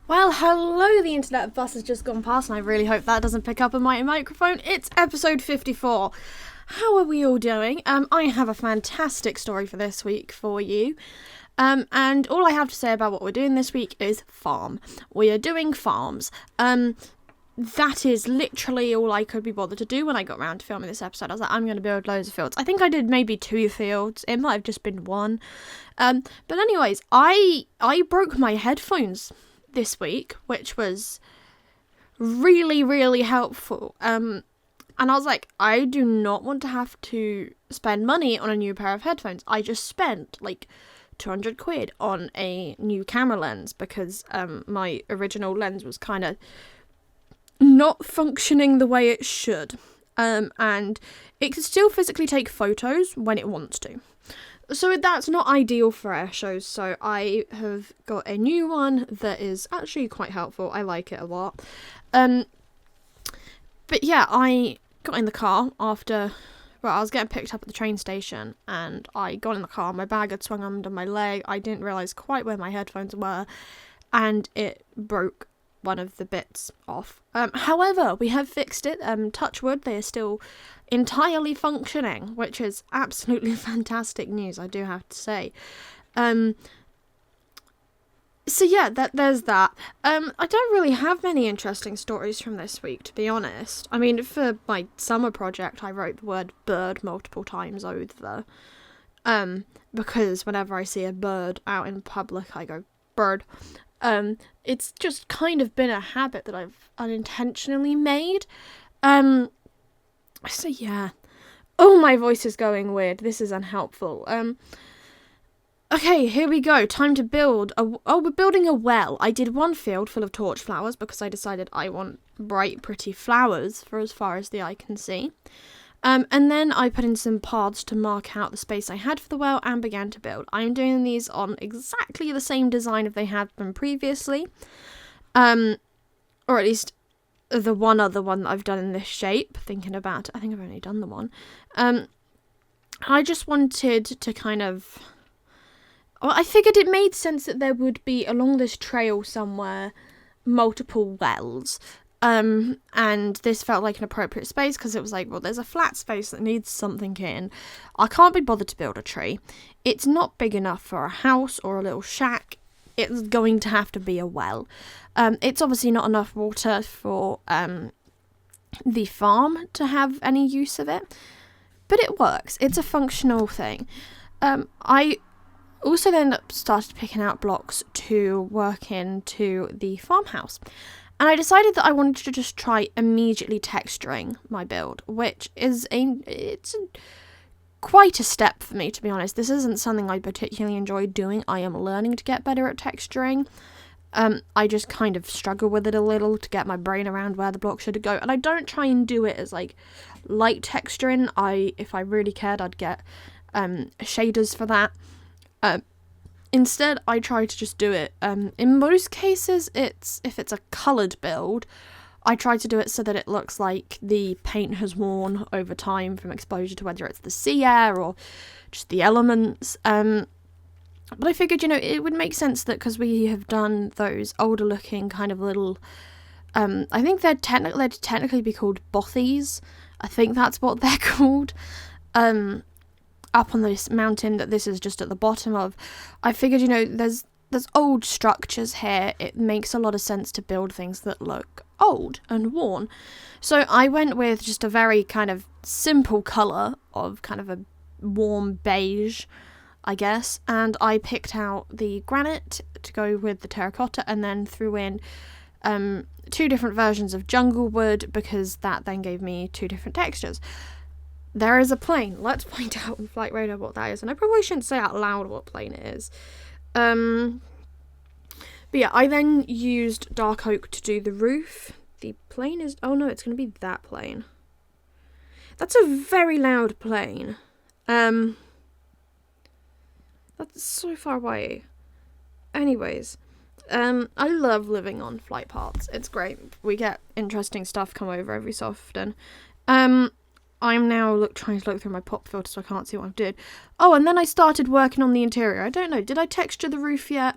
Well, hello, the internet bus has just gone past, and I really hope that doesn't pick up on my microphone. It's episode 54. How are we all doing? I have a fantastic story for this week for you. And all I have to say about what we're doing this week is farm. We are doing farms. That is literally all I could be bothered to do when I got around to filming this episode. I was like, I'm going to build loads of fields. I think I did maybe 2 fields. It might have just been 1. But anyways, I broke my headphones this week, which was really, really helpful. And I was like, I do not want to have to spend money on a new pair of headphones. I just spent like 200 quid on a new camera lens because my original lens was kind of not functioning the way it should. And it can still physically take photos when it wants to. So that's not ideal for air shows, so I have got a new one that is actually quite helpful. I like it a lot. But yeah, I got in the car after, I was getting picked up at the train station, and I got in the car, my bag had swung under my leg, I didn't realise quite where my headphones were, and it broke one of the bits off. However, we have fixed it. Touch wood, they are still entirely functioning, which is absolutely fantastic news, I do have to say. So yeah, there's that. I don't really have many interesting stories from this week, to be honest. I mean, for my summer project, I wrote the word bird multiple times over, because whenever I see a bird out in public, I go, bird. It's just kind of been a habit that I've unintentionally made. So yeah. Oh, my voice is going weird. This is unhelpful. Okay, here we go. Time to build we're building a well. I did one field full of torch flowers because I decided I want bright, pretty flowers for as far as the eye can see. And then I put in some paths to mark out the space I had for the well and began to build. I am doing these on exactly the same design if they had been previously. Or at least the one other one that I've done in this shape. Thinking about it, I think I've only done the one. I just wanted to kind of... Well, I figured it made sense that there would be, along this trail somewhere, multiple wells. And this felt like an appropriate space because it was like, well, there's a flat space that needs something in. I can't be bothered to build a tree. It's not big enough for a house or a little shack. It's going to have to be a well. It's obviously not enough water for the farm to have any use of it. But it works. It's a functional thing. I also then started picking out blocks to work into the farmhouse. And I decided that I wanted to just try immediately texturing my build, which is quite a step for me, to be honest. This isn't something I particularly enjoy doing. I am learning to get better at texturing. I just kind of struggle with it a little to get my brain around where the block should go. And I don't try and do it as like light texturing. If I really cared, I'd get shaders for that. Instead, I try to just do it. In most cases, if it's a coloured build, I try to do it so that it looks like the paint has worn over time from exposure to whether it's the sea air or just the elements. But I figured, it would make sense that because we have done those older looking kind of little... I think they'd technically be called bothies. I think that's what they're called. Up on this mountain that this is just at the bottom of, I figured, there's old structures here. It makes a lot of sense to build things that look old and worn. So I went with just a very kind of simple colour of kind of a warm beige, I guess, and I picked out the granite to go with the terracotta and then threw in 2 different versions of jungle wood because that then gave me 2 different textures. There is a plane. Let's find out on Flight Radar what that is. And I probably shouldn't say out loud what plane it is. But yeah, I then used dark oak to do the roof. The plane is... Oh no, it's going to be that plane. That's a very loud plane. That's so far away. Anyways. I love living on flight paths. It's great. We get interesting stuff come over every so often. I'm now trying to look through my pop filter so I can't see what I did. Oh, and then I started working on the interior. I don't know, did I texture the roof yet?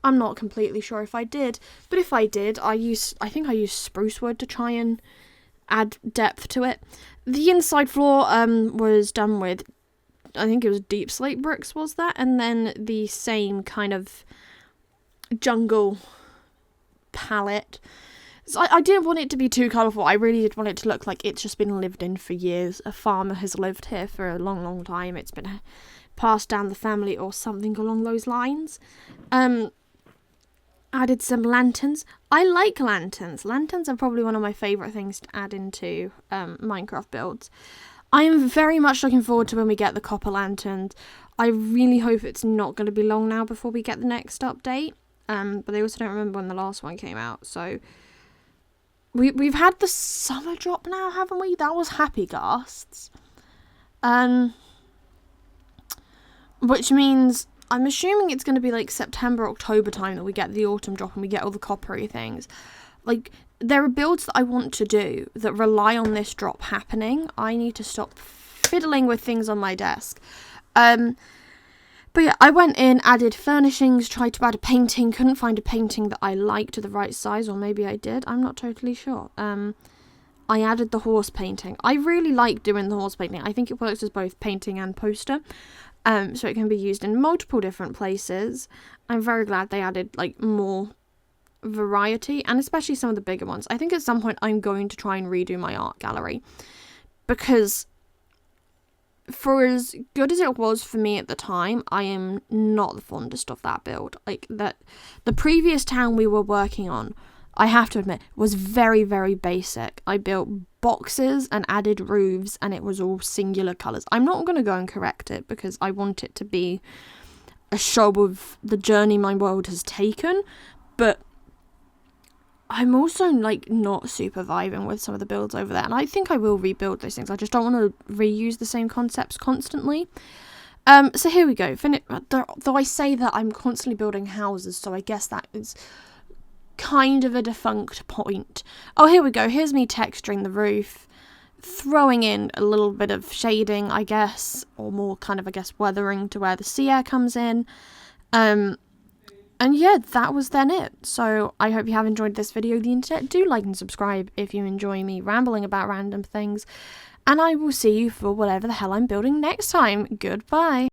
I'm not completely sure if I did, but if I did, I think I used spruce wood to try and add depth to it. The inside floor was done with, I think it was deep slate bricks, was that? And then the same kind of jungle palette. So I didn't want it to be too colourful. I really did want it to look like it's just been lived in for years. A farmer has lived here for a long, long time. It's been passed down the family or something along those lines. Added some lanterns. I like lanterns. Lanterns are probably one of my favourite things to add into Minecraft builds. I am very much looking forward to when we get the copper lanterns. I really hope it's not going to be long now before we get the next update. But I also don't remember when the last one came out, so we've had the summer drop now, haven't we? That was Happy Ghasts. Which means I'm assuming it's going to be like September, October time that we get the autumn drop and we get all the coppery things. Like, there are builds that I want to do that rely on this drop happening. I need to stop fiddling with things on my desk. But yeah, I went in, added furnishings, tried to add a painting, couldn't find a painting that I liked the right size, or maybe I did, I'm not totally sure. I added the horse painting. I really like doing the horse painting. I think it works as both painting and poster, so it can be used in multiple different places. I'm very glad they added like more variety, and especially some of the bigger ones. I think at some point I'm going to try and redo my art gallery, because for as good as it was for me at the time, I am not the fondest of that build. Like, that the previous town we were working on, I have to admit, was very, very basic. I built boxes and added roofs, and it was all singular colours. I'm not going to go and correct it because I want it to be a show of the journey my world has taken, but I'm also, like, not super vibing with some of the builds over there, and I think I will rebuild those things. I just don't want to reuse the same concepts constantly. So here we go. Though I say that I'm constantly building houses, so I guess that is kind of a defunct point. Oh, here we go. Here's me texturing the roof, throwing in a little bit of shading, I guess, or more kind of, I guess, weathering to where the sea air comes in. And yeah, that was then it. So I hope you have enjoyed this video of the internet. Do like and subscribe if you enjoy me rambling about random things. And I will see you for whatever the hell I'm building next time. Goodbye.